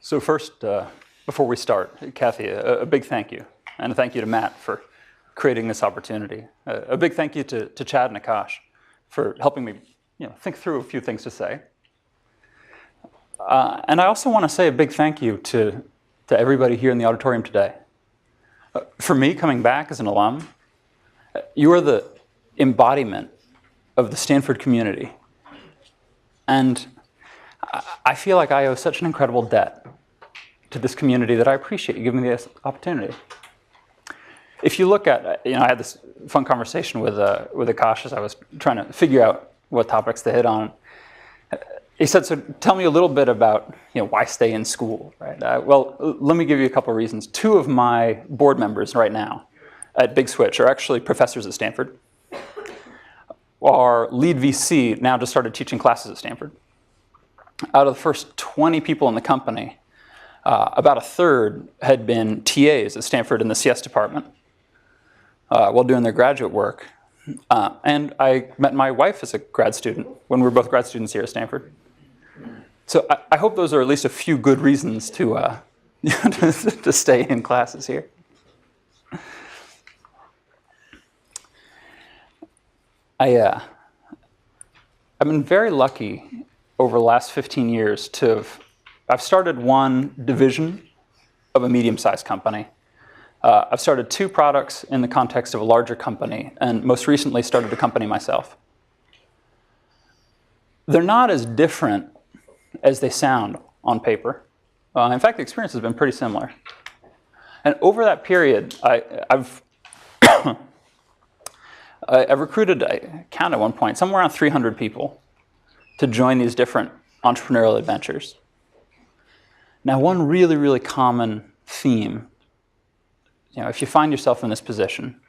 So first, before we start, Kathy, a big thank you. And a thank you to Matt for creating this opportunity. A big thank you to Chad and Akash for helping me think through a few things to say. And I also want to say a big thank you to everybody here in the auditorium today. For me, coming back as an alum, you are the embodiment of the Stanford community. And I feel like I owe such an incredible debt to this community that I appreciate you giving me this opportunity. If you look at, I had this fun conversation with Akash as I was trying to figure out what topics to hit on. He said, so tell me a little bit about why stay in school, right? Well, let me give you a couple of reasons. Two of my board members right now at Big Switch are actually professors at Stanford. Our lead VC now just started teaching classes at Stanford. Out of the first 20 people in the company, about a third had been TAs at Stanford in the CS department while doing their graduate work. And I met my wife as a grad student when we were both grad students here at Stanford. So I hope those are at least a few good reasons to to stay in classes here. I've been very lucky over the last 15 years I've started one division of a medium-sized company. I've started two products in the context of a larger company, and most recently started a company myself. They're not as different as they sound on paper. In fact, the experience has been pretty similar. And over that period, I've recruited, I counted at one point, somewhere around 300 people to join these different entrepreneurial adventures. Now, one really, really common theme, if you find yourself in this position,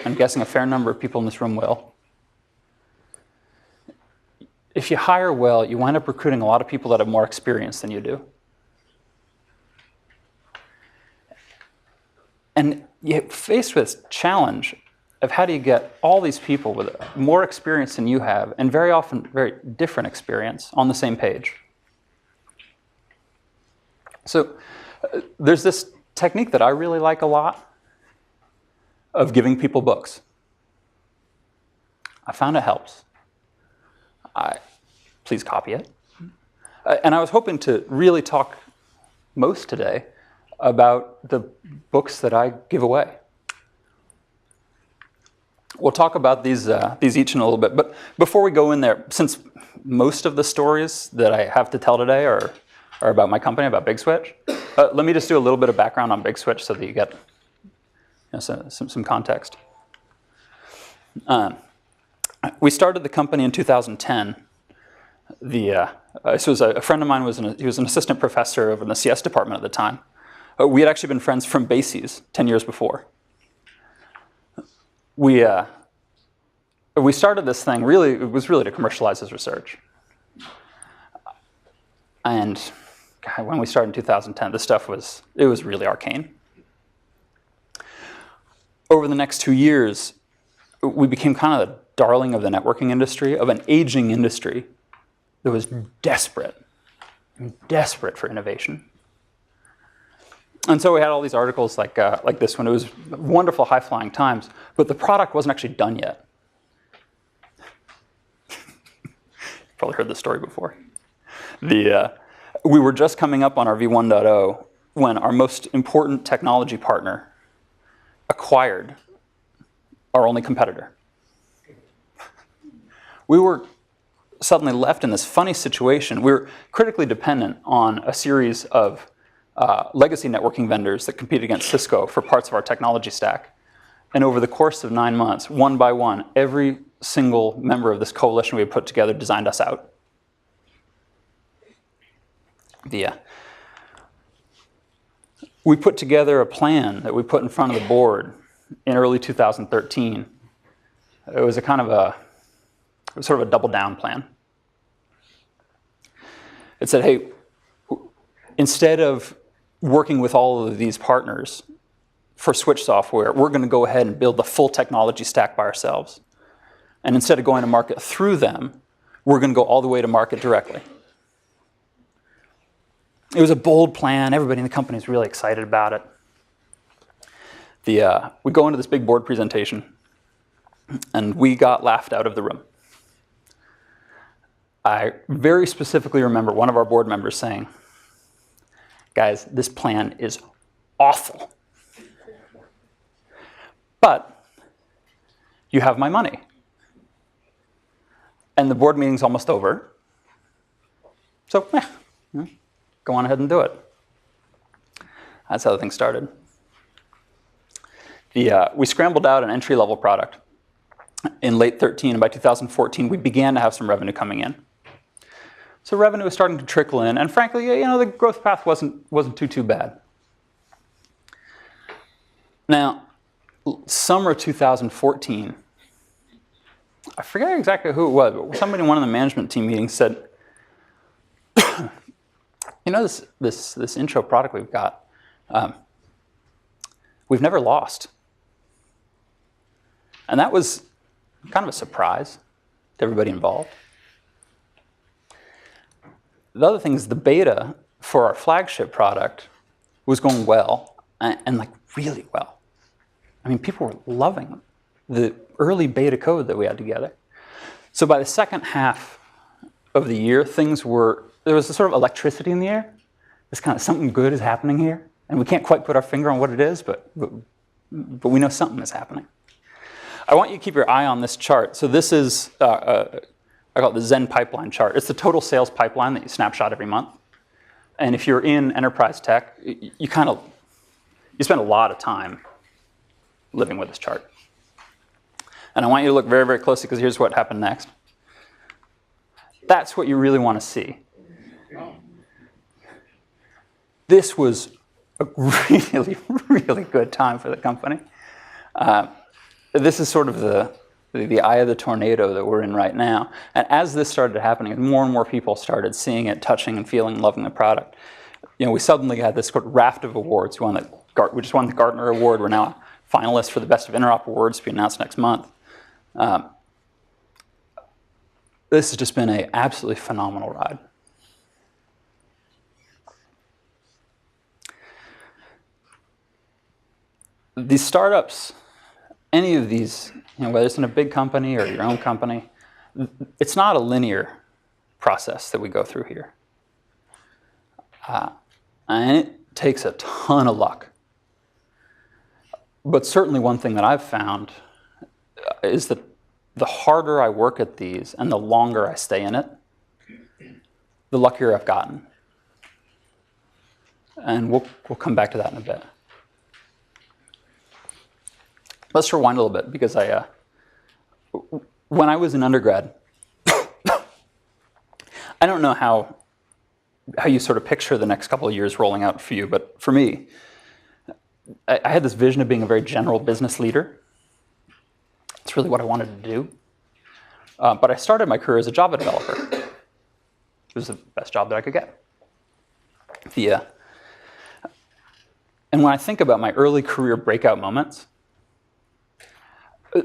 I'm guessing a fair number of people in this room will, if you hire well, you wind up recruiting a lot of people that have more experience than you do. And you're faced with this challenge of how do you get all these people with more experience than you have, and very often very different experience, on the same page. So there's this technique that I really like a lot of giving people books. I found it helps. Please copy it. And I was hoping to really talk most today about the books that I give away. We'll talk about these each in a little bit. But before we go in there, since most of the stories that I have to tell today are about my company, about Big Switch, let me just do a little bit of background on Big Switch so that you get some context. We started the company in 2010. This was a friend of mine, he was an assistant professor over in the CS department at the time. We had actually been friends from Bases 10 years before. We started this thing, it was really to commercialize his research. And God, when we started in 2010, this stuff was really arcane. Over the next 2 years, we became kind of the darling of the networking industry, of an aging industry that was desperate for innovation. And so we had all these articles like this one. It was wonderful, high-flying times, but the product wasn't actually done yet. You've probably heard this story before. We were just coming up on our V1.0 when our most important technology partner acquired our only competitor. We were suddenly left in this funny situation. We were critically dependent on a series of legacy networking vendors that compete against Cisco for parts of our technology stack. And over the course of 9 months, one by one, every single member of this coalition we had put together designed us out. We put together a plan that we put in front of the board in early 2013. It was sort of a double down plan. It said, hey, instead of working with all of these partners for Switch software, we're going to go ahead and build the full technology stack by ourselves. And instead of going to market through them, we're going to go all the way to market directly. It was a bold plan. Everybody in the company is really excited about it. We go into this big board presentation, and we got laughed out of the room. I very specifically remember one of our board members saying, "Guys, this plan is awful. But you have my money." And the board meeting's almost over. So, go on ahead and do it. That's how the thing started. We scrambled out an entry-level product in late 2013, and by 2014, we began to have some revenue coming in. So revenue was starting to trickle in, and frankly, the growth path wasn't too bad. Now, summer 2014, I forget exactly who it was, but somebody in one of the management team meetings said, this intro product we've got, we've never lost. And that was kind of a surprise to everybody involved. The other thing is the beta for our flagship product was going well, and like really well. I mean, people were loving the early beta code that we had together. So by the second half of the year, there was a sort of electricity in the air. It's kind of something good is happening here, and we can't quite put our finger on what it is, but we know something is happening. I want you to keep your eye on this chart. So this is, I call it the Zen pipeline chart. It's the total sales pipeline that you snapshot every month. And if you're in enterprise tech, you spend a lot of time living with this chart. And I want you to look very, very closely, because here's what happened next. That's what you really want to see. This was a really, really good time for the company. This is sort of the eye of the tornado that we're in right now. And as this started happening, more and more people started seeing it, touching and feeling, loving the product. We suddenly had this raft of awards. We just won the Gartner Award. We're now finalists for the Best of Interop Awards to be announced next month. This has just been an absolutely phenomenal ride. These startups, any of these, whether it's in a big company or your own company, it's not a linear process that we go through here. And it takes a ton of luck. But certainly one thing that I've found is that the harder I work at these and the longer I stay in it, the luckier I've gotten. And we'll come back to that in a bit. Let's rewind a little bit, because when I was an undergrad, I don't know how you sort of picture the next couple of years rolling out for you, but for me, I had this vision of being a very general business leader. It's really what I wanted to do. But I started my career as a Java developer. It was the best job that I could get. And when I think about my early career breakout moments,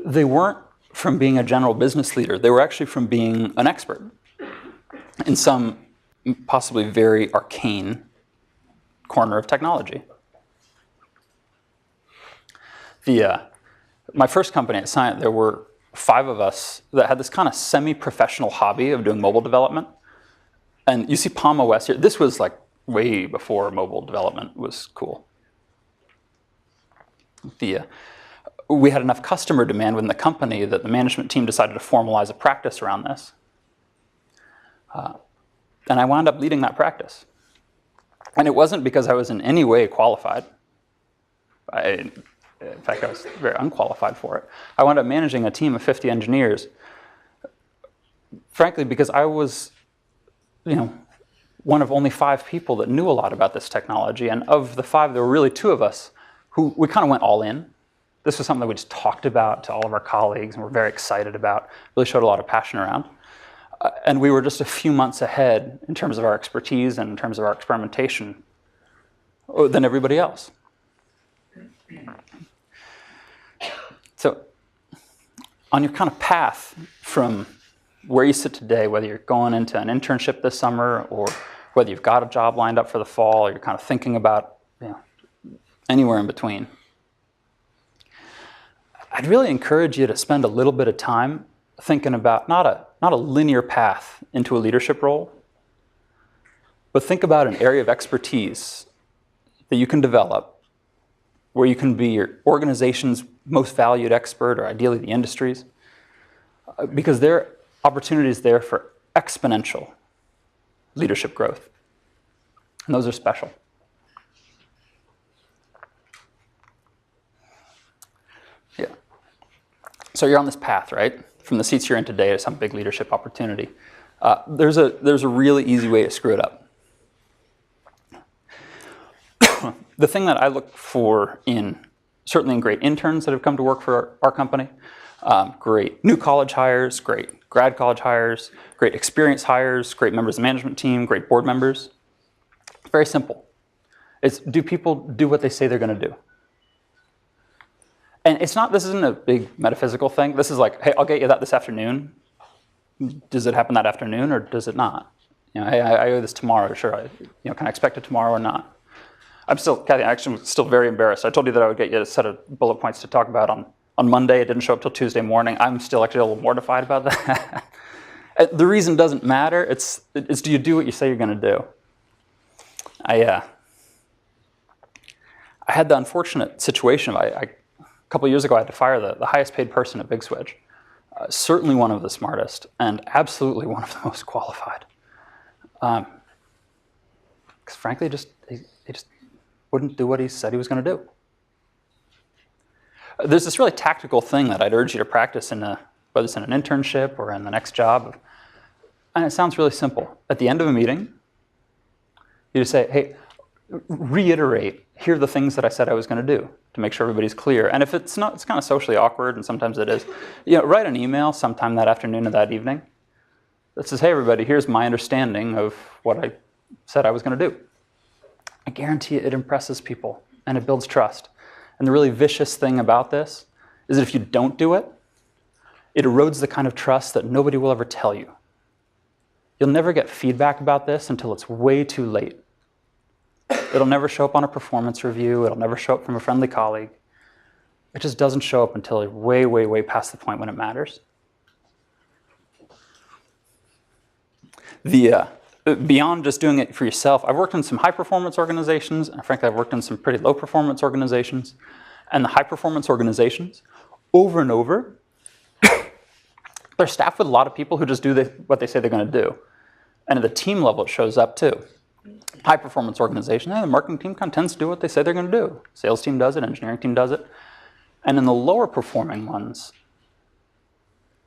they weren't from being a general business leader. They were actually from being an expert in some possibly very arcane corner of technology. My first company at Sinek, there were 5 of us that had this kind of semi-professional hobby of doing mobile development. And you see Palm OS here. This was like way before mobile development was cool. We had enough customer demand within the company that the management team decided to formalize a practice around this. And I wound up leading that practice. And it wasn't because I was in any way qualified. In fact, I was very unqualified for it. I wound up managing a team of 50 engineers, frankly, because I was, one of only 5 people that knew a lot about this technology. And of the 5, there were really 2 of us who we kind of went all in. This was something that we just talked about to all of our colleagues and were very excited about, really showed a lot of passion around. And we were just a few months ahead in terms of our expertise and in terms of our experimentation than everybody else. So on your kind of path from where you sit today, whether you're going into an internship this summer or whether you've got a job lined up for the fall or you're kind of thinking about, anywhere in between. I'd really encourage you to spend a little bit of time thinking about not a linear path into a leadership role, but think about an area of expertise that you can develop where you can be your organization's most valued expert, or ideally the industry's, because there are opportunities there for exponential leadership growth. And those are special. Yeah. So you're on this path, right? From the seats you're in today to some big leadership opportunity. There's a really easy way to screw it up. The thing that I look for certainly in great interns that have come to work for our company, great new college hires, great grad college hires, great experienced hires, great members of the management team, great board members. Very simple. It's, do people do what they say they're going to do? And this isn't a big metaphysical thing. This is like, hey, I'll get you that this afternoon. Does it happen that afternoon or does it not? Hey, I owe this tomorrow. Sure, can I expect it tomorrow or not? Kathy, I'm still very embarrassed. I told you that I would get you a set of bullet points to talk about on Monday. It didn't show up till Tuesday morning. I'm still actually a little mortified about that. The reason doesn't matter. It's do you do what you say you're going to do? I had the unfortunate situation. A couple of years ago, I had to fire the highest paid person at Big Switch. Certainly one of the smartest, and absolutely one of the most qualified. Because frankly, he just wouldn't do what he said he was going to do. There's this really tactical thing that I'd urge you to practice whether it's in an internship or in the next job. And it sounds really simple. At the end of a meeting, you just say, hey, reiterate, here are the things that I said I was going to do, to make sure everybody's clear. And if it's not, it's kind of socially awkward, and sometimes it is. Write an email sometime that afternoon or that evening that says, hey, everybody, here's my understanding of what I said I was going to do. I guarantee it impresses people, and it builds trust. And the really vicious thing about this is that if you don't do it, it erodes the kind of trust that nobody will ever tell you. You'll never get feedback about this until it's way too late. It'll never show up on a performance review. It'll never show up from a friendly colleague. It just doesn't show up until way, way, way past the point when it matters. Beyond just doing it for yourself, I've worked in some high-performance organizations, and frankly, I've worked in some pretty low-performance organizations. And the high-performance organizations, over and over, they're staffed with a lot of people who just do what they say they're going to do. And at the team level, it shows up too. High-performance organization, the marketing team kind of tends to do what they say they're going to do. Sales team does it, engineering team does it. And in the lower-performing ones,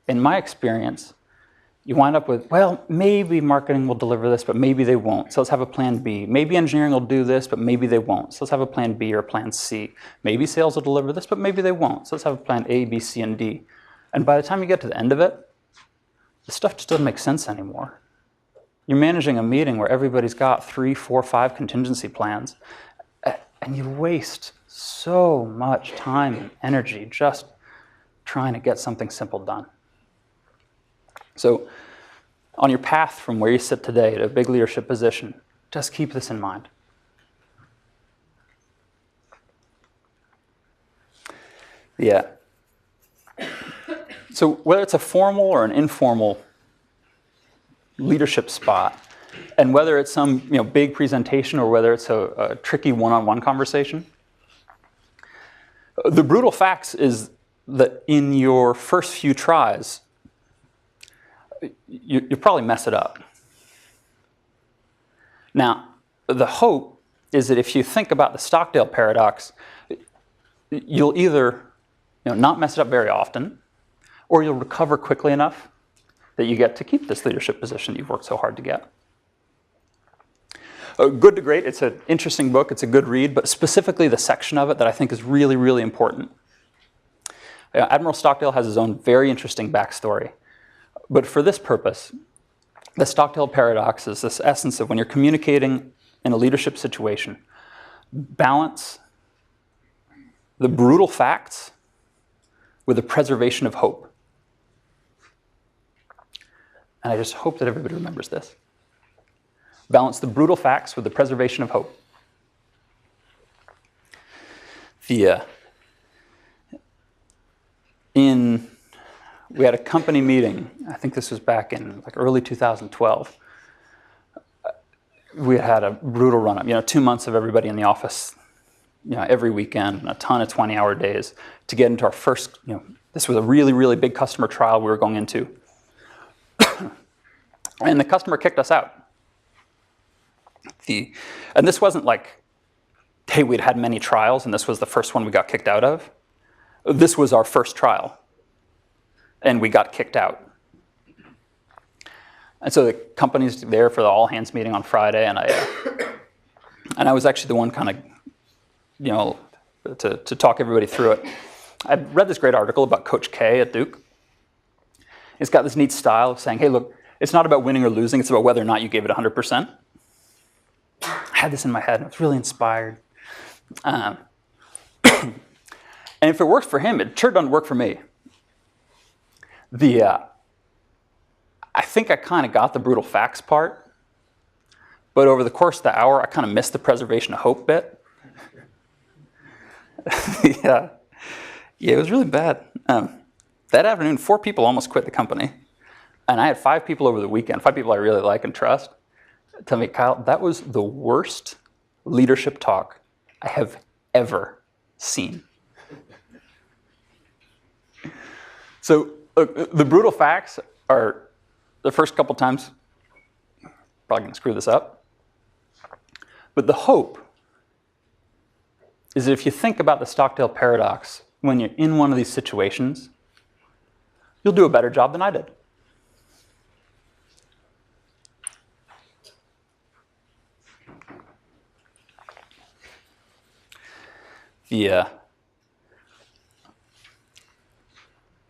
in my experience, you wind up with, well, maybe marketing will deliver this, but maybe they won't. So let's have a plan B. Maybe engineering will do this, but maybe they won't. So let's have a plan B or a plan C. Maybe sales will deliver this, but maybe they won't. So let's have a plan A, B, C, and D. And by the time you get to the end of it, the stuff just doesn't make sense anymore. You're managing a meeting where everybody's got 3, 4, 5 contingency plans, and you waste so much time and energy just trying to get something simple done. So on your path from where you sit today to a big leadership position, just keep this in mind. Yeah. So whether it's a formal or an informal leadership spot, and whether it's some big presentation or whether it's a tricky one-on-one conversation, the brutal facts is that in your first few tries, you probably mess it up. Now, the hope is that if you think about the Stockdale Paradox, you'll either not mess it up very often, or you'll recover quickly enough that you get to keep this leadership position that you've worked so hard to get. Good to Great, it's an interesting book, it's a good read, but specifically the section of it that I think is really, really important. Admiral Stockdale has his own very interesting backstory. But for this purpose, the Stockdale Paradox is this essence of when you're communicating in a leadership situation, balance the brutal facts with the preservation of hope. And I just hope that everybody remembers this. balance the brutal facts with the preservation of hope. We had a company meeting, I think this was back in like early 2012. We had a brutal run-up, 2 months of everybody in the office, every weekend, and a ton of 20-hour days to get into our first, this was a really, really big customer trial we were going into. And the customer kicked us out. And this wasn't like, hey, we'd had many trials and this was the first one we got kicked out of. This was our first trial, and we got kicked out. And so the company's there for the all-hands meeting on Friday, and I was actually the one kind of, to talk everybody through it. I read this great article about Coach K at Duke. It's got this neat style of saying, hey, look, it's not about winning or losing, it's about whether or not you gave it 100%. I had this in my head, and I was really inspired. And if it works for him, it sure doesn't work for me. I think I kind of got the brutal facts part, but over the course of the hour, I kind of missed the preservation of hope bit. Yeah, it was really bad. That afternoon, 4 people almost quit the company, and I had 5 people over the weekend, 5 people I really like and trust, tell me, Kyle, that was the worst leadership talk I have ever seen. So the brutal facts are, the first couple times, probably going to screw this up. But the hope is that if you think about the Stockdale Paradox, when you're in one of these situations, you'll do a better job than I did.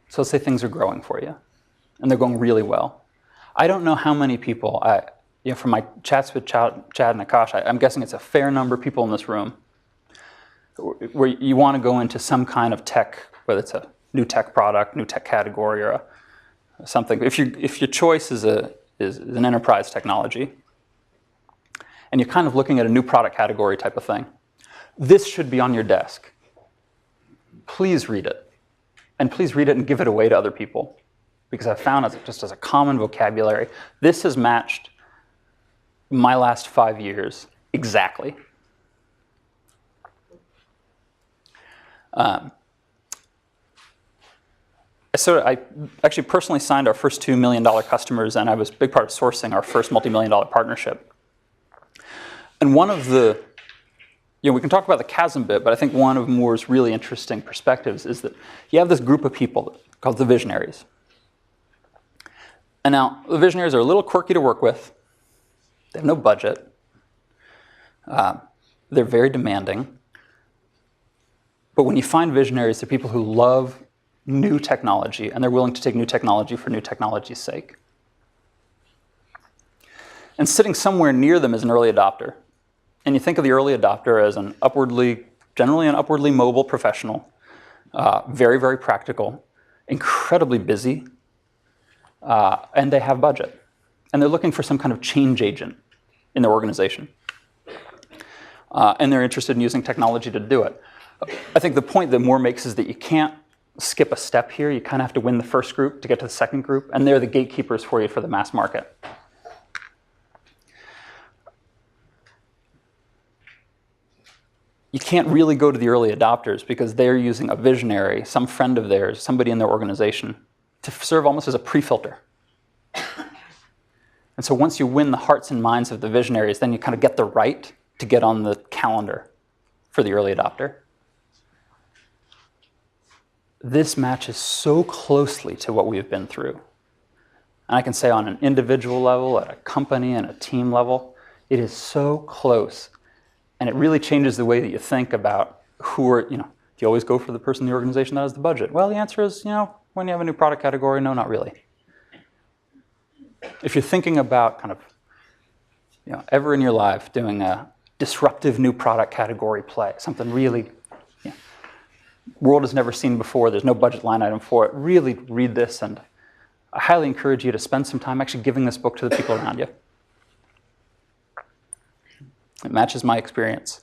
So let's say things are growing for you, and they're going really well. I don't know how many people, from my chats with Chad and Akash, I'm guessing it's a fair number of people in this room where you want to go into some kind of tech, whether it's a new tech product, new tech category, or something. If your choice is an enterprise technology, and you're kind of looking at a new product category type of thing, this should be on your desk. Please read it. And please read it and give it away to other people. Because I've found it just as a common vocabulary. This has matched my last 5 years exactly. So I actually personally signed our first $2 million customers, and I was a big part of sourcing our first multi-million-dollar partnership. And one of the, we can talk about the Chasm bit, but I think one of Moore's really interesting perspectives is that you have this group of people called the Visionaries. And now, the Visionaries are a little quirky to work with. They have no budget. They're very demanding. But when you find Visionaries, they're people who love new technology, and they're willing to take new technology for new technology's sake. And sitting somewhere near them is an early adopter. And you think of the early adopter as generally an upwardly mobile professional, very, very practical, incredibly busy, and they have budget. And they're looking for some kind of change agent in their organization. And they're interested in using technology to do it. I think the point that Moore makes is that you can't skip a step here. You kind of have to win the first group to get to the second group, and they're the gatekeepers for you for the mass market. You can't really go to the early adopters because they're using a visionary, some friend of theirs, somebody in their organization, to serve almost as a pre-filter. And so once you win the hearts and minds of the visionaries, then you kind of get the right to get on the calendar for the early adopter. This matches so closely to what we've been through. And I can say on an individual level, at a company and a team level, it is so close. And it really changes the way that you think about who are, do you always go for the person in the organization that has the budget? Well, the answer is, when you have a new product category, no, not really. If you're thinking about kind of, ever in your life doing a disruptive new product category play, something really, world has never seen before, there's no budget line item for it, really read this, and I highly encourage you to spend some time actually giving this book to the people around you. It matches my experience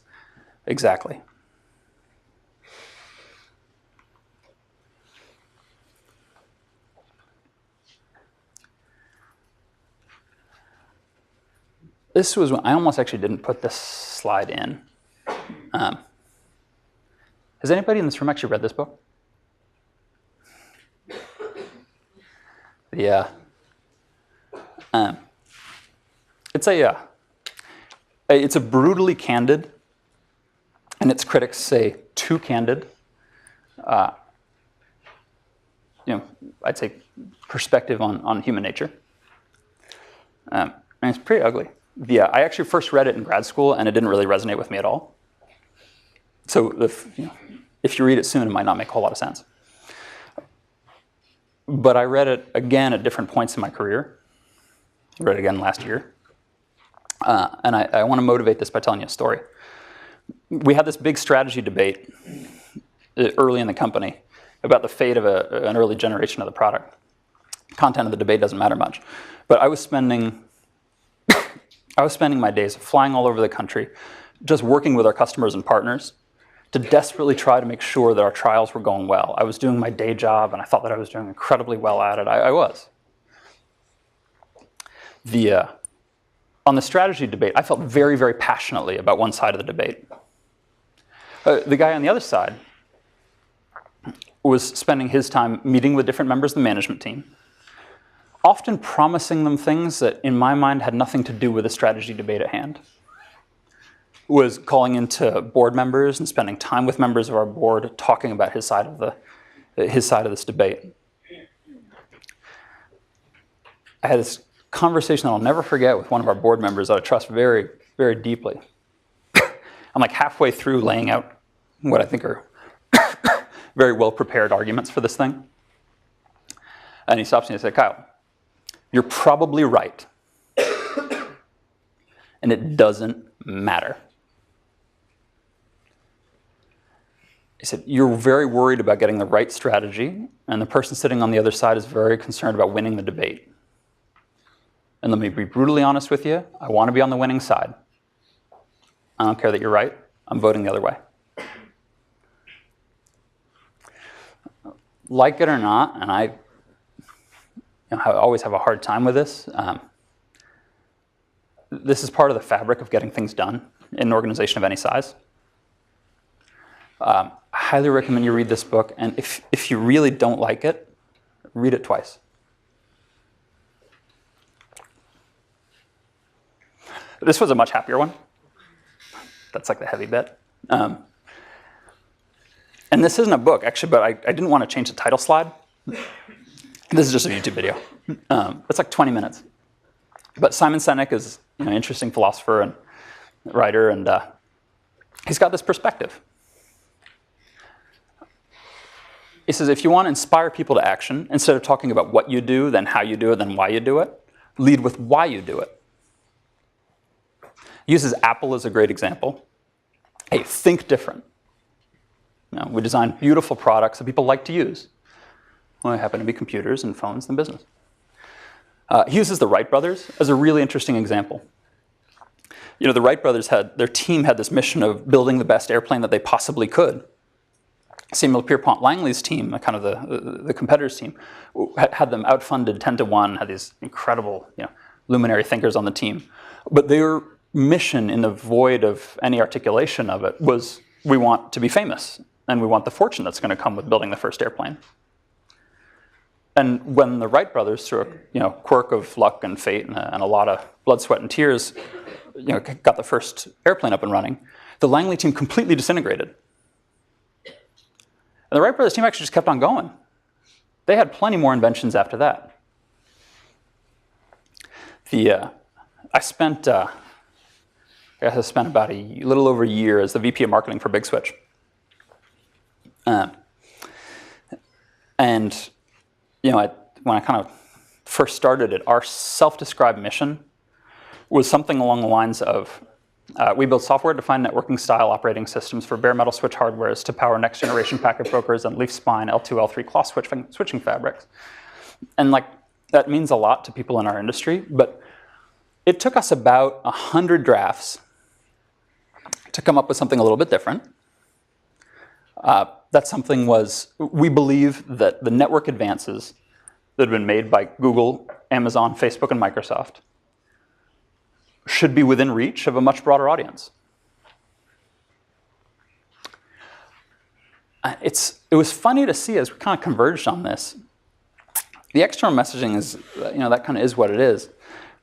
exactly. This was when I almost actually didn't put this slide in. Has anybody in this room actually read this book? Yeah. It's a brutally candid, and its critics say too candid, I'd say perspective on human nature. And it's pretty ugly. I actually first read it in grad school, and it didn't really resonate with me at all. So if you read it soon, it might not make a whole lot of sense. But I read it again at different points in my career. I read it again last year. And I want to motivate this by telling you a story. We had this big strategy debate early in the company about the fate of an early generation of the product. Content of the debate doesn't matter much. But I was spending my days flying all over the country, just working with our customers and partners to desperately try to make sure that our trials were going well. I was doing my day job, and I thought that I was doing incredibly well at it. I was. On the strategy debate, I felt very, very passionately about one side of the debate. The guy on the other side was spending his time meeting with different members of the management team, often promising them things that, in my mind, had nothing to do with the strategy debate at hand. Was calling into board members and spending time with members of our board talking about his side of this debate. I had this conversation that I'll never forget with one of our board members that I trust very, very deeply. I'm like halfway through laying out what I think are very well-prepared arguments for this thing. And he stops me and says, "Kyle, you're probably right. And it doesn't matter." He said, "You're very worried about getting the right strategy, and the person sitting on the other side is very concerned about winning the debate. And let me be brutally honest with you, I want to be on the winning side. I don't care that you're right, I'm voting the other way." Like it or not, and I always have a hard time with this, this is part of the fabric of getting things done in an organization of any size. I highly recommend you read this book, and if you really don't like it, read it twice. This was a much happier one. That's like the heavy bit. And this isn't a book, actually, but I didn't want to change the title slide. This is just a YouTube video. It's like 20 minutes. But Simon Sinek is an interesting philosopher and writer, and he's got this perspective. He says, if you want to inspire people to action, instead of talking about what you do, then how you do it, then why you do it, lead with why you do it. He uses Apple as a great example. Hey, think different. We design beautiful products that people like to use. Well, they happen to be computers and phones and business. He uses the Wright brothers as a really interesting example. The Wright brothers their team had this mission of building the best airplane that they possibly could. Samuel Pierpont Langley's team, kind of the competitor's team, had them outfunded 10-1, had these incredible luminary thinkers on the team. But their mission, in the void of any articulation of it, was we want to be famous, and we want the fortune that's going to come with building the first airplane. And when the Wright brothers, through a quirk of luck and fate and a lot of blood, sweat, and tears, got the first airplane up and running, the Langley team completely disintegrated. And the Wright brothers team actually just kept on going. They had plenty more inventions after that. I spent about a little over a year as the VP of marketing for Big Switch. And when I kind of first started it, our self-described mission was something along the lines of, we build software-defined networking style operating systems for bare metal switch hardwares to power next-generation packet brokers and leaf-spine L2, L3 cloth switching fabrics. And that means a lot to people in our industry, but it took us about 100 drafts to come up with something a little bit different. That something was, we believe that the network advances that have been made by Google, Amazon, Facebook, and Microsoft should be within reach of a much broader audience. It was funny to see as we kind of converged on this. The external messaging is, that kind of is what it is.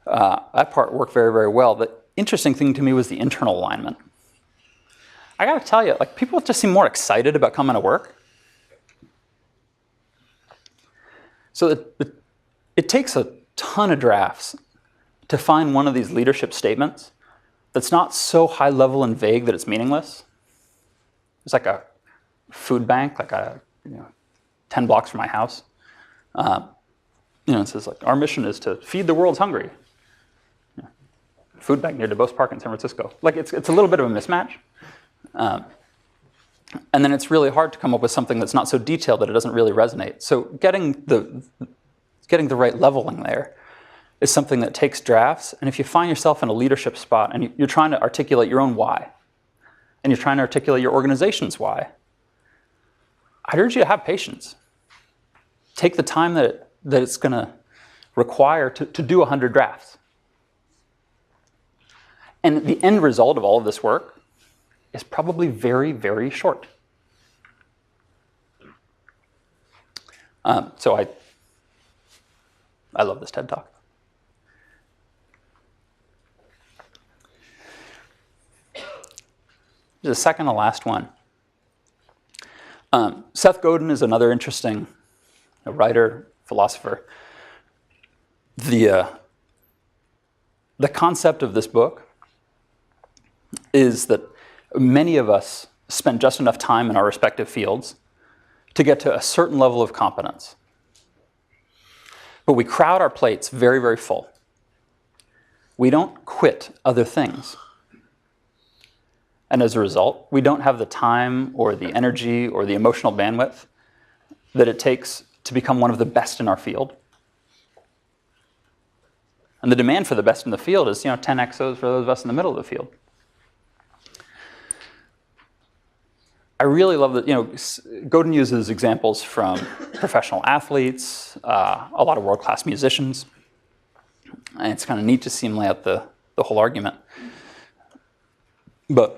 That part worked very, very well. The interesting thing to me was the internal alignment. I got to tell you, people just seem more excited about coming to work. So it takes a ton of drafts to find one of these leadership statements that's not so high level and vague that it's meaningless. It's like a food bank, 10 blocks from my house. It says our mission is to feed the world's hungry. Food bank near DuBose Park in San Francisco. It's a little bit of a mismatch. And then it's really hard to come up with something that's not so detailed that it doesn't really resonate. So getting the right leveling there is something that takes drafts. And if you find yourself in a leadership spot and you're trying to articulate your own why, and you're trying to articulate your organization's why, I'd urge you to have patience. Take the time that it's going to require to do 100 drafts. And the end result of all of this work is probably very, very short. So I love this TED Talk. The second to last one. Seth Godin is another interesting writer, philosopher. The concept of this book is that many of us spend just enough time in our respective fields to get to a certain level of competence. But we crowd our plates very, very full. We don't quit other things. And as a result, we don't have the time or the energy or the emotional bandwidth that it takes to become one of the best in our field. And the demand for the best in the field is 10 XOs for those of us in the middle of the field. I really love that, Godin uses examples from professional athletes, a lot of world-class musicians. And it's kind of neat to see him lay out the whole argument. But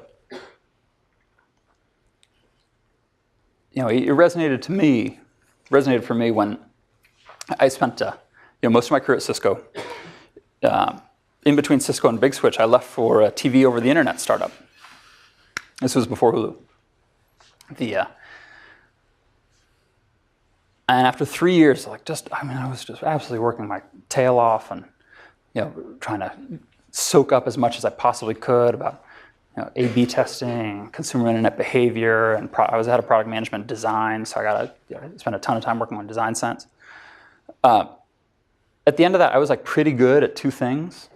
it resonated for me when I spent most of my career at Cisco. In between Cisco and Big Switch, I left for a TV over the internet startup. This was before Hulu. And after 3 years, I was just absolutely working my tail off and trying to soak up as much as I possibly could about A/B testing, consumer internet behavior, and I was head of product management design, so I spent a ton of time working on design sense. At the end of that, I was pretty good at two things,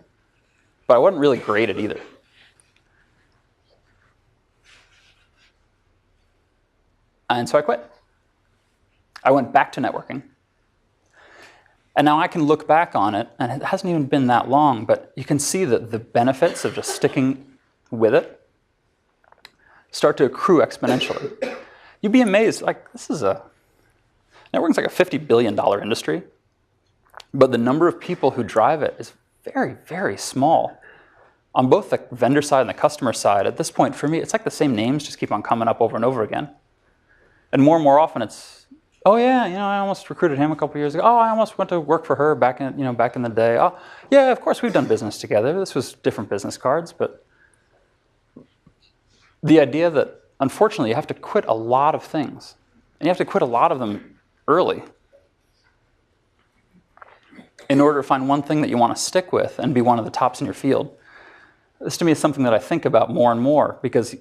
but I wasn't really great at either. And so I quit. I went back to networking. And now I can look back on it, and it hasn't even been that long, but you can see that the benefits of just sticking with it start to accrue exponentially. You'd be amazed, networking's a $50 billion industry, but the number of people who drive it is very, very small. On both the vendor side and the customer side, at this point, for me, it's the same names just keep on coming up over and over again. And more often it's, oh yeah, I almost recruited him a couple years ago. Oh, I almost went to work for her back in the day. Oh, yeah, of course we've done business together. This was different business cards, but the idea that, unfortunately, you have to quit a lot of things. And you have to quit a lot of them early in order to find one thing that you want to stick with and be one of the tops in your field. This, to me, is something that I think about more and more, because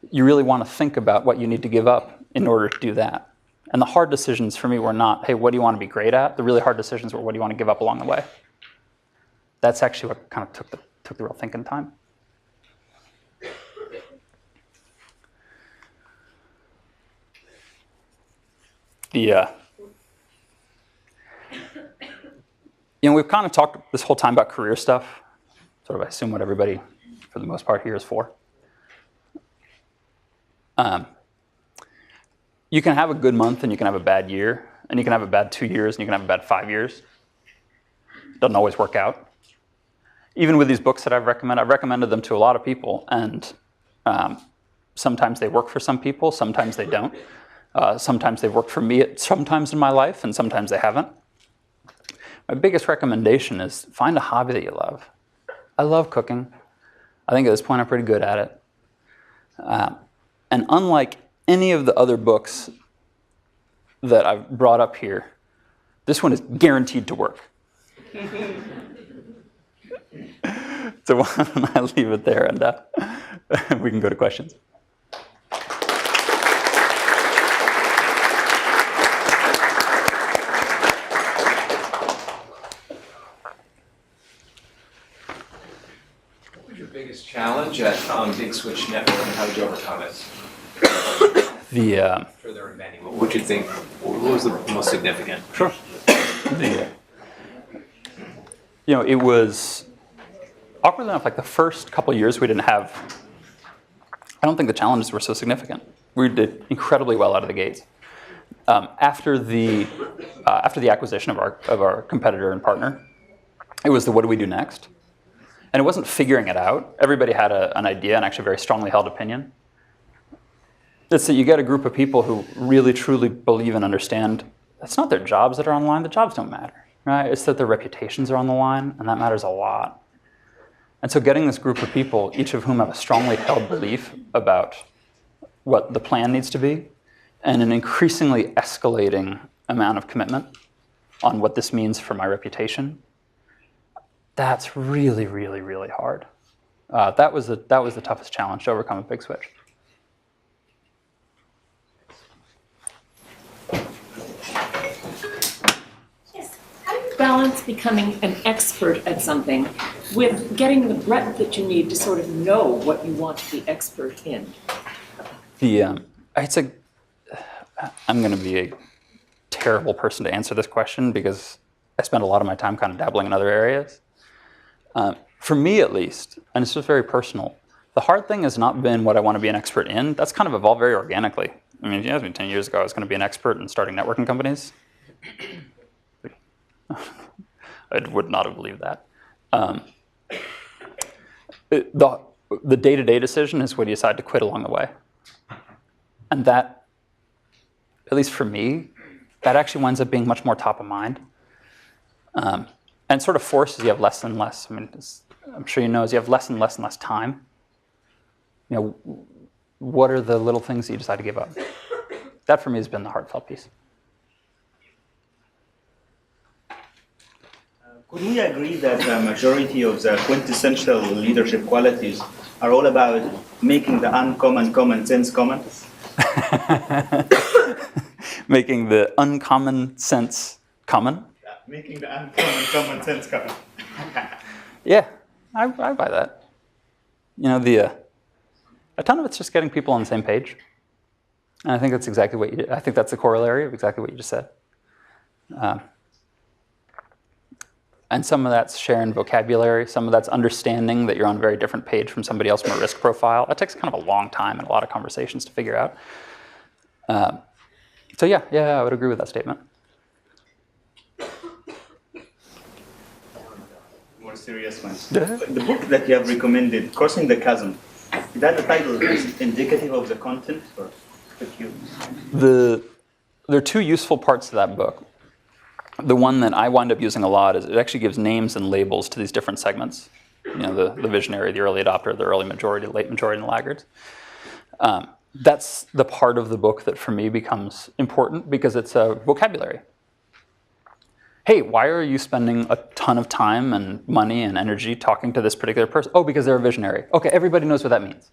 you really want to think about what you need to give up in order to do that. And the hard decisions for me were not, hey, what do you want to be great at? The really hard decisions were, what do you want to give up along the way? That's actually what kind of took the real thinking time. We've kind of talked this whole time about career stuff. Sort of, I assume what everybody, for the most part, here is for. You can have a good month and you can have a bad year, and you can have a bad 2 years and you can have a bad 5 years. Doesn't always work out. Even with these books that I've recommended them to a lot of people, and sometimes they work for some people, sometimes they don't. Sometimes they've worked for me sometimes in my life, and sometimes they haven't. My biggest recommendation is find a hobby that you love. I love cooking. I think at this point I'm pretty good at it. And unlike any of the other books that I've brought up here, this one is guaranteed to work. So why don't I leave it there, and we can go to questions. What was your biggest challenge at Big Switch Network, and how did you overcome it? Sure, there are many. What would you think? What was the most significant? Sure. It was awkwardly enough, like the first couple of years we didn't have, I don't think the challenges were so significant. We did incredibly well out of the gates. After the acquisition of our competitor and partner, it was the what do we do next? And it wasn't figuring it out. Everybody had an idea and actually a very strongly held opinion. It's that you get a group of people who really truly believe and understand it's not their jobs that are on the line, the jobs don't matter, right? It's that their reputations are on the line, and that matters a lot. And so getting this group of people, each of whom have a strongly held belief about what the plan needs to be, and an increasingly escalating amount of commitment on what this means for my reputation, that's really, really, really hard. That was the toughest challenge to overcome at Big Switch. Balance becoming an expert at something with getting the breadth that you need to sort of know what you want to be expert in? I'm going to be a terrible person to answer this question because I spend a lot of my time kind of dabbling in other areas. For me, at least, and it's just very personal, the hard thing has not been what I want to be an expert in. That's kind of evolved very organically. I mean, if you asked me 10 years ago I was going to be an expert in starting networking companies, I would not have believed that. The day-to-day decision is what you decide to quit along the way. And that, at least for me, that actually winds up being much more top of mind. And sort of forces you have less and less. I mean, I'm sure you know, as you have less and less and less time, what are the little things that you decide to give up? That for me has been the heartfelt piece. Could we agree that the majority of the quintessential leadership qualities are all about making the uncommon common sense common? Making the uncommon sense common? Yeah, making the uncommon common sense common. Yeah, I buy that. A ton of it's just getting people on the same page. And I think that's exactly what you did. I think that's the corollary of exactly what you just said. And some of that's sharing vocabulary. Some of that's understanding that you're on a very different page from somebody else from a risk profile. That takes kind of a long time and a lot of conversations to figure out. So yeah, I would agree with that statement. More serious ones. The book that you have recommended, Crossing the Chasm, is that the title is indicative of the content? Or there are two useful parts to that book. The one that I wind up using a lot is it actually gives names and labels to these different segments. The visionary, the early adopter, the early majority, the late majority, and the laggards. That's the part of the book that for me becomes important because it's a vocabulary. Hey, why are you spending a ton of time and money and energy talking to this particular person? Oh, because they're a visionary. Okay, everybody knows what that means.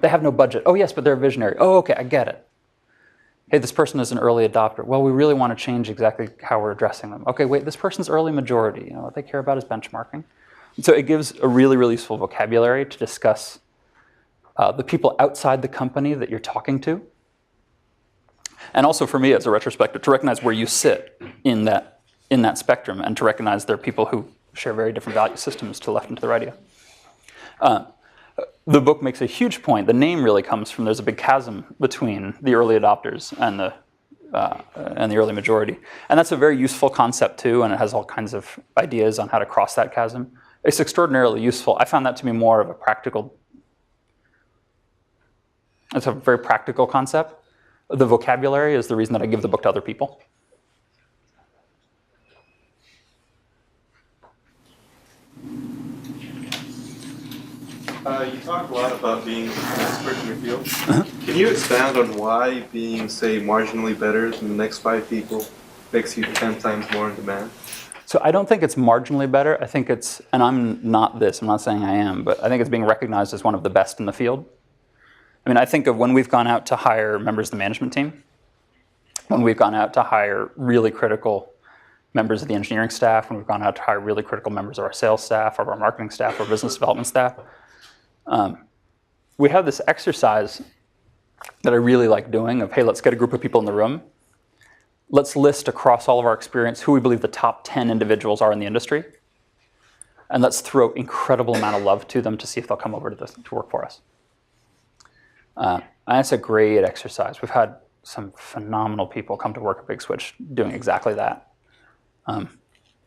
They have no budget. Oh, yes, but they're a visionary. Oh, okay, I get it. Hey, this person is an early adopter. Well, we really want to change exactly how we're addressing them. Okay, wait, this person's early majority. What they care about is benchmarking. So it gives a really, really useful vocabulary to discuss the people outside the company that you're talking to. And also for me as a retrospective, to recognize where you sit in that spectrum and to recognize there are people who share very different value systems to the left and to the right of you. The book makes a huge point. The name really comes from there's a big chasm between the early adopters and the early majority. And that's a very useful concept too, and it has all kinds of ideas on how to cross that chasm. It's extraordinarily useful. I found that to be more of a practical, it's a very practical concept. The vocabulary is the reason that I give the book to other people. You talk a lot about being an expert in your field. Can you expand on why being, say, marginally better than the next 5 people makes you 10 times more in demand? So I don't think it's marginally better. I think it's, and I'm not saying I am, but I think it's being recognized as one of the best in the field. I mean, I think of when we've gone out to hire members of the management team, when we've gone out to hire really critical members of the engineering staff, when we've gone out to hire really critical members of our sales staff, of our marketing staff, our business development staff, we have this exercise that I really like doing of, hey, let's get a group of people in the room. Let's list across all of our experience who we believe the top 10 individuals are in the industry. And let's throw incredible amount of love to them to see if they'll come over to work for us. And it's a great exercise. We've had some phenomenal people come to work at Big Switch doing exactly that. I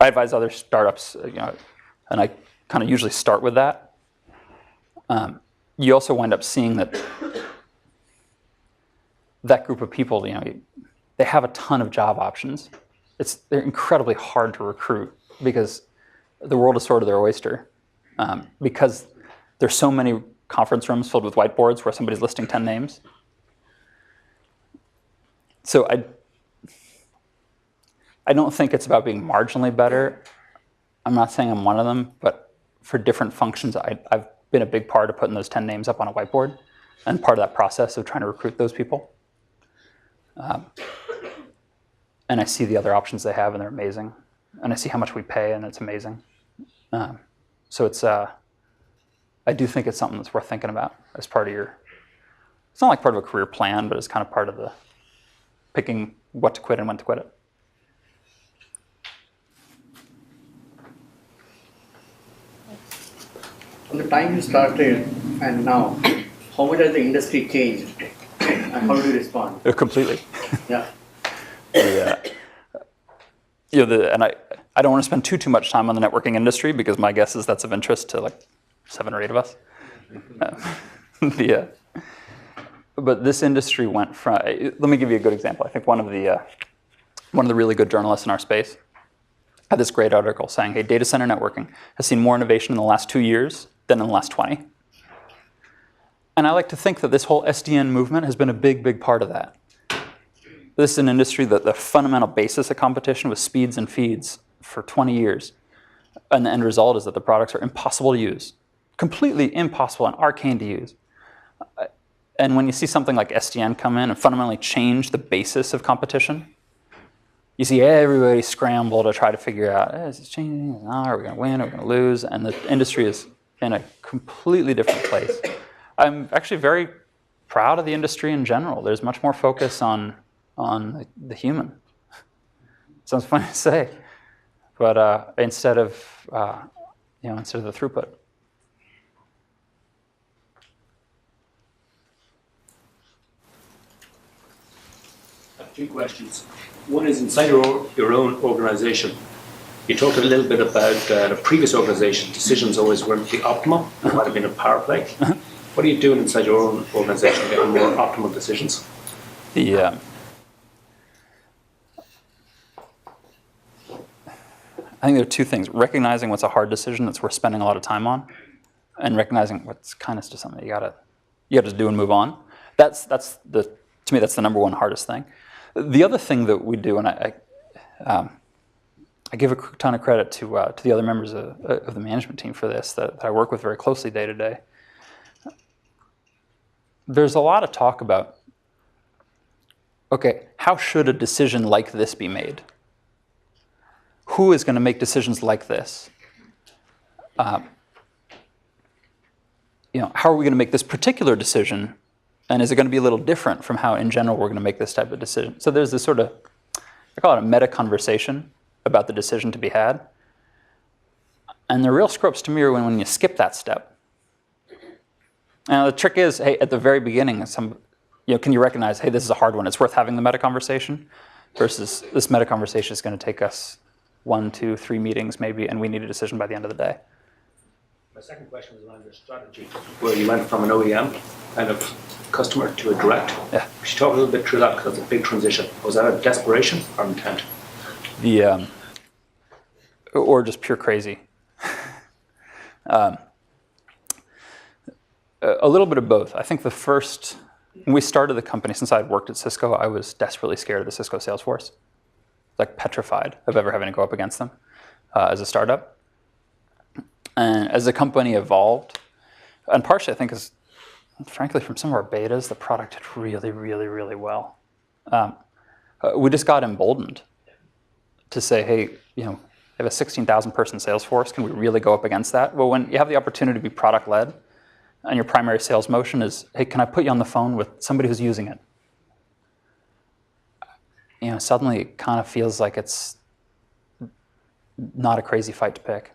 advise other startups, and I kind of usually start with that. You also wind up seeing that group of people, they have a ton of job options. They're incredibly hard to recruit because the world is sort of their oyster. Because there's so many conference rooms filled with whiteboards where somebody's listing 10 names. So I don't think it's about being marginally better. I'm not saying I'm one of them, but for different functions, I've been a big part of putting those 10 names up on a whiteboard and part of that process of trying to recruit those people. And I see the other options they have, and they're amazing. And I see how much we pay, and it's amazing. So it's, I do think it's something that's worth thinking about as part of your, it's not like part of a career plan, but it's kind of part of the picking what to quit and when to quit it. From the time you started and now, how much has the industry changed? And how do you respond? Completely. Yeah. And I don't want to spend too much time on the networking industry because my guess is that's of interest to like 7 or 8 of us. But this industry went from. Let me give you a good example. I think one of the really good journalists in our space had this great article saying, "Hey, data center networking has seen more innovation in the last 2 years than in the last 20." And I like to think that this whole SDN movement has been a big part of that. This is an industry that the fundamental basis of competition was speeds and feeds for 20 years. And the end result is that the products are impossible to use, completely impossible and arcane to use. And when you see something like SDN come in and fundamentally change the basis of competition, you see everybody scramble to try to figure out, is it changing? Are we going to win? Are we going to lose? And the industry is in a completely different place. I'm actually very proud of the industry in general. There's much more focus on the human. Sounds funny to say, but instead of the throughput. I have 2 questions. One is inside your own organization. You talked a little bit about the previous organization. Decisions always weren't the optimal. There might have been a power play. What are you doing inside your own organization to get more optimal decisions? I think there are 2 things. Recognizing what's a hard decision that's worth spending a lot of time on, and recognizing what's kind of just something you gotta just do and move on. To me, that's the number one hardest thing. The other thing that we do, and I give a ton of credit to the other members of the management team for this, that I work with very closely day to day. There's a lot of talk about, okay, how should a decision like this be made? Who is going to make decisions like this? How are we going to make this particular decision? And is it going to be a little different from how, in general, we're going to make this type of decision? So there's this sort of, I call it a meta conversation about the decision to be had. And the real screw-ups to me are when you skip that step. Now the trick is, hey, at the very beginning, can you recognize, hey, this is a hard one. It's worth having the meta conversation, versus this meta conversation is going to take us 1, 2, 3 meetings maybe, and we need a decision by the end of the day. My second question was around your strategy, where you went from an OEM kind of customer to a direct. Yeah. Could you talk a little bit through that, because it's a big transition. Was that a desperation or intent? Or just pure crazy. A little bit of both. I think when we started the company, since I had worked at Cisco, I was desperately scared of the Cisco sales force. Like petrified of ever having to go up against them as a startup. And as the company evolved, and partially I think is, frankly, from some of our betas, the product did really, really, really well. We just got emboldened to say, hey, we have a 16,000 person sales force. Can we really go up against that? Well, when you have the opportunity to be product led, and your primary sales motion is, hey, can I put you on the phone with somebody who's using it? Suddenly it kind of feels like it's not a crazy fight to pick.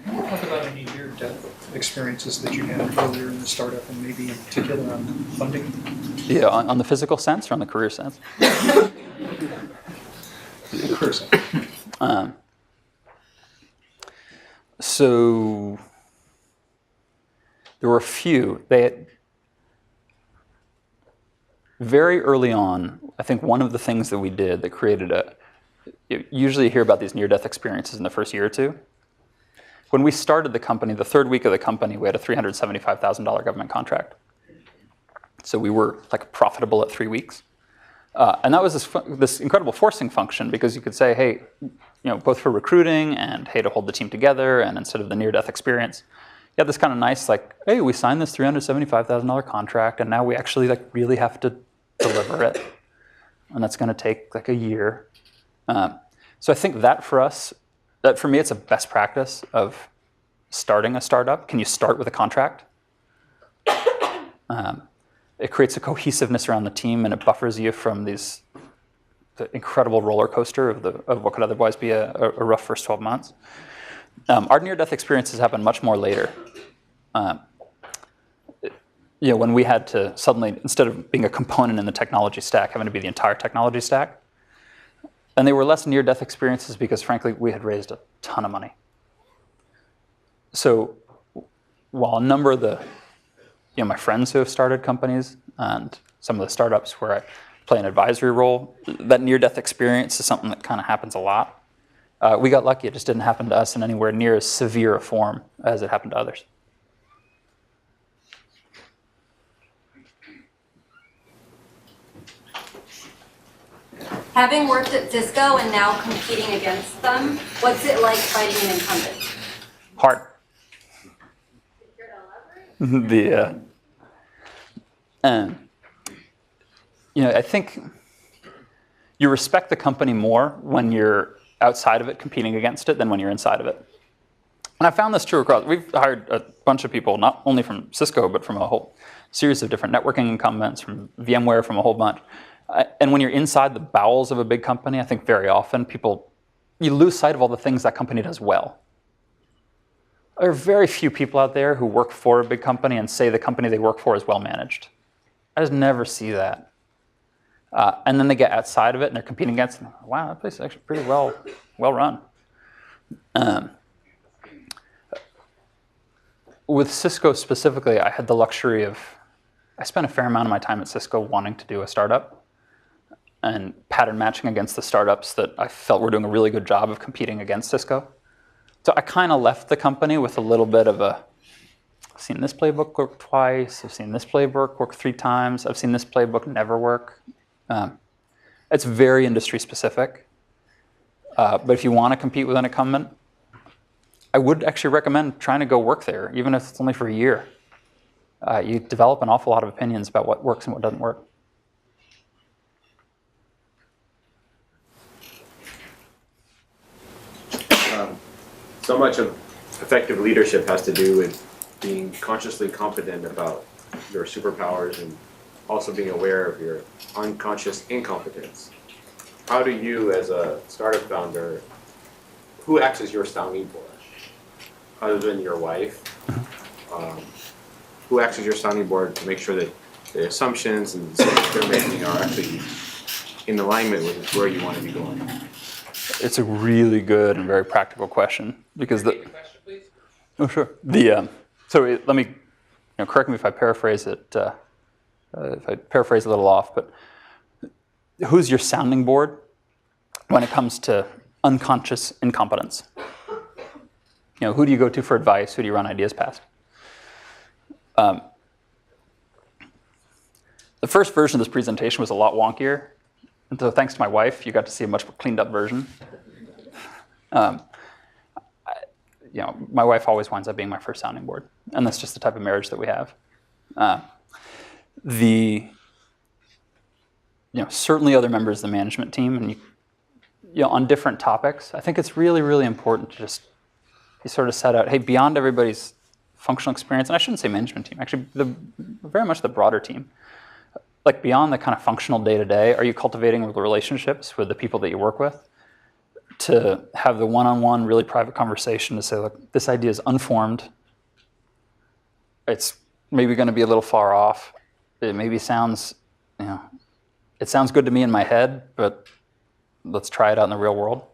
Talk about any near-death experiences that you had earlier in the startup, and maybe in particular on funding. Yeah, on the physical sense or on the career sense? So there were a few. Very early on, I think one of the things that we did that created usually you hear about these near-death experiences in the first year or two. When we started the company, the third week of the company, we had a $375,000 government contract. So we were profitable at 3 weeks. And that was this incredible forcing function, because you could say, hey, both for recruiting and hey, to hold the team together, and instead of the near-death experience, you had this kind of nice, hey, we signed this $375,000 contract, and now we actually really have to deliver it, and that's going to take a year. So I think that for me, it's a best practice of starting a startup. Can you start with a contract? It creates a cohesiveness around the team, and it buffers you from the incredible roller coaster of what could otherwise be a rough first 12 months. Our near-death experiences happen much more later. When we had to suddenly, instead of being a component in the technology stack, having to be the entire technology stack. And they were less near-death experiences because, frankly, we had raised a ton of money. So while a number of my friends who have started companies and some of the startups where I play an advisory role, that near-death experience is something that kind of happens a lot. We got lucky. It just didn't happen to us in anywhere near as severe a form as it happened to others. Having worked at Cisco and now competing against them, what's it like fighting an incumbent? Hard. I think you respect the company more when you're outside of it competing against it than when you're inside of it. And I found this true across. We've hired a bunch of people, not only from Cisco, but from a whole series of different networking incumbents, from VMware, from a whole bunch. And when you're inside the bowels of a big company, I think very often you lose sight of all the things that company does well. There are very few people out there who work for a big company and say the company they work for is well managed. I just never see that. And then they get outside of it and they're competing against them. Wow, that place is actually pretty well run. With Cisco specifically, I had the luxury I spent a fair amount of my time at Cisco wanting to do a startup and pattern matching against the startups that I felt were doing a really good job of competing against Cisco. So I kind of left the company with a little bit of I've seen this playbook work twice, I've seen this playbook work 3 times, I've seen this playbook never work. It's very industry specific. But if you want to compete with an incumbent, I would actually recommend trying to go work there, even if it's only for a year. You develop an awful lot of opinions about what works and what doesn't work. So much of effective leadership has to do with being consciously competent about your superpowers and also being aware of your unconscious incompetence. How do you, as a startup founder, who acts as your sounding board? Other than your wife, who acts as your sounding board to make sure that the assumptions and decisions they're making are actually in alignment with where you want to be going? It's a really good and very practical question because the. Oh sure. Let me, correct me if I paraphrase it. If I paraphrase a little off, but who's your sounding board when it comes to unconscious incompetence? Who do you go to for advice? Who do you run ideas past? The first version of this presentation was a lot wonkier, and so thanks to my wife, you got to see a much more cleaned up version. My wife always winds up being my first sounding board, and that's just the type of marriage that we have. Certainly other members of the management team, and on different topics. I think it's really, really important to just sort of set out, hey, beyond everybody's functional experience, and I shouldn't say management team, actually, very much the broader team. Like beyond the kind of functional day-to-day, are you cultivating relationships with the people that you work with to have the one-on-one, really private conversation to say, look, this idea is unformed. It's maybe going to be a little far off. It maybe sounds, it sounds good to me in my head, but let's try it out in the real world.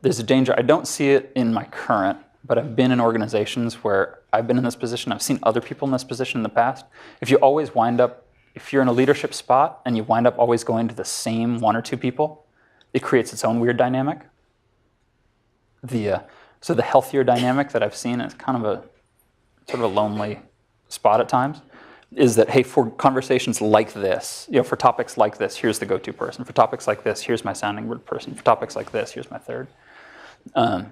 There's a danger. I don't see it in my current, but I've been in organizations where I've been in this position. I've seen other people in this position in the past. If you're in a leadership spot and you wind up always going to the same one or two people, it creates its own weird dynamic. So the healthier dynamic that I've seen is kind of a sort of a lonely spot at times, is that, hey, for conversations like this, for topics like this, here's the go-to person. For topics like this, here's my sounding board person. For topics like this, here's my third. The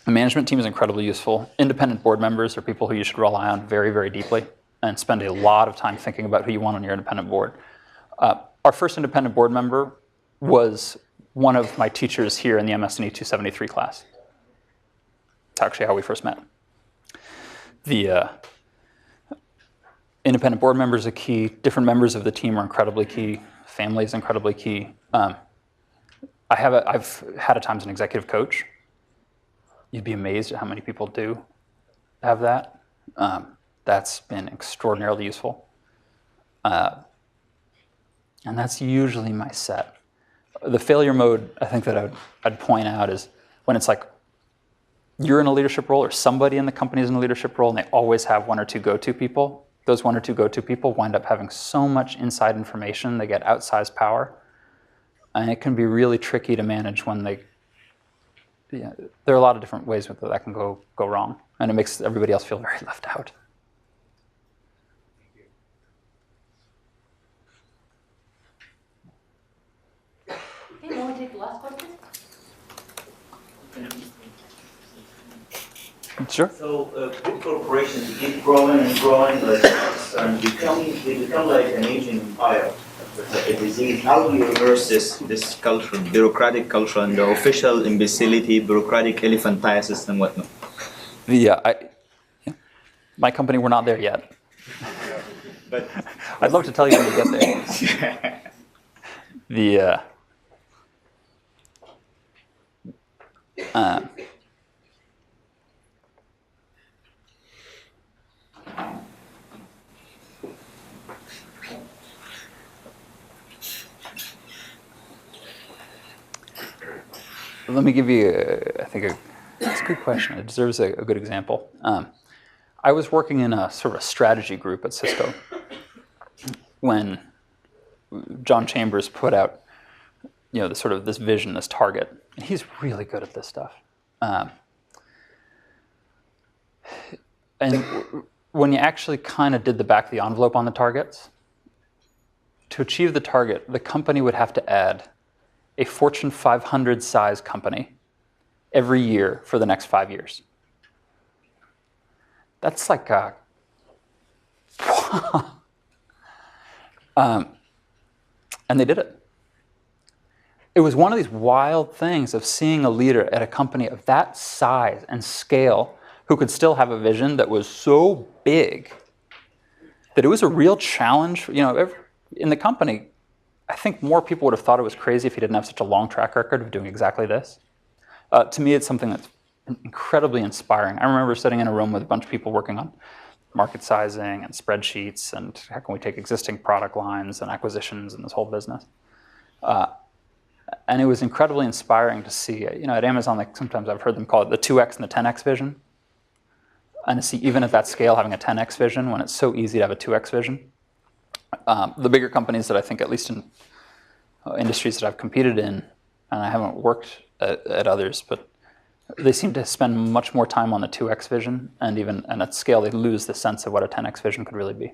management team is incredibly useful. Independent board members are people who you should rely on very, very deeply and spend a lot of time thinking about who you want on your independent board. Our first independent board member was one of my teachers here in the MS&E 273 class. It's actually how we first met. The independent board members are key. Different members of the team are incredibly key. Family is incredibly key. I've had at times an executive coach. You'd be amazed at how many people do have that. That's been extraordinarily useful. And that's usually my set. The failure mode, I think that I'd point out is when it's like you're in a leadership role or somebody in the company is in a leadership role and they always have one or two go-to people. Those one or two go-to people wind up having so much inside information, they get outsized power. And it can be really tricky to manage when there are a lot of different ways that can go wrong. And it makes everybody else feel very left out. Okay, you want to take the last question? Sure. So big corporations keep growing and growing, and they become like an aging empire. A disease. How do you reverse this culture, bureaucratic culture, and the official imbecility, bureaucratic elephantiasis, and whatnot? My company, we're not there yet. But I'd love to tell you when we get there. Let me give you, it's a good question. It deserves a good example. I was working in a sort of a strategy group at Cisco when John Chambers put out, this vision, this target. And he's really good at this stuff. And when you actually kind of did the back of the envelope on the targets, to achieve the target, the company would have to add a Fortune 500 size company every year for the next 5 years. That's like a... and they did it. It was one of these wild things of seeing a leader at a company of that size and scale who could still have a vision that was so big that it was a real challenge. In the company, I think more people would have thought it was crazy if he didn't have such a long track record of doing exactly this. To me, it's something that's incredibly inspiring. I remember sitting in a room with a bunch of people working on market sizing and spreadsheets and how can we take existing product lines and acquisitions and this whole business. And it was incredibly inspiring to see, at Amazon, like sometimes I've heard them call it the 2x and the 10x vision. And to see even at that scale having a 10x vision when it's so easy to have a 2x vision. The bigger companies that I think, at least in industries that I've competed in, and I haven't worked at others, but they seem to spend much more time on the 2x vision, and at scale they lose the sense of what a 10x vision could really be.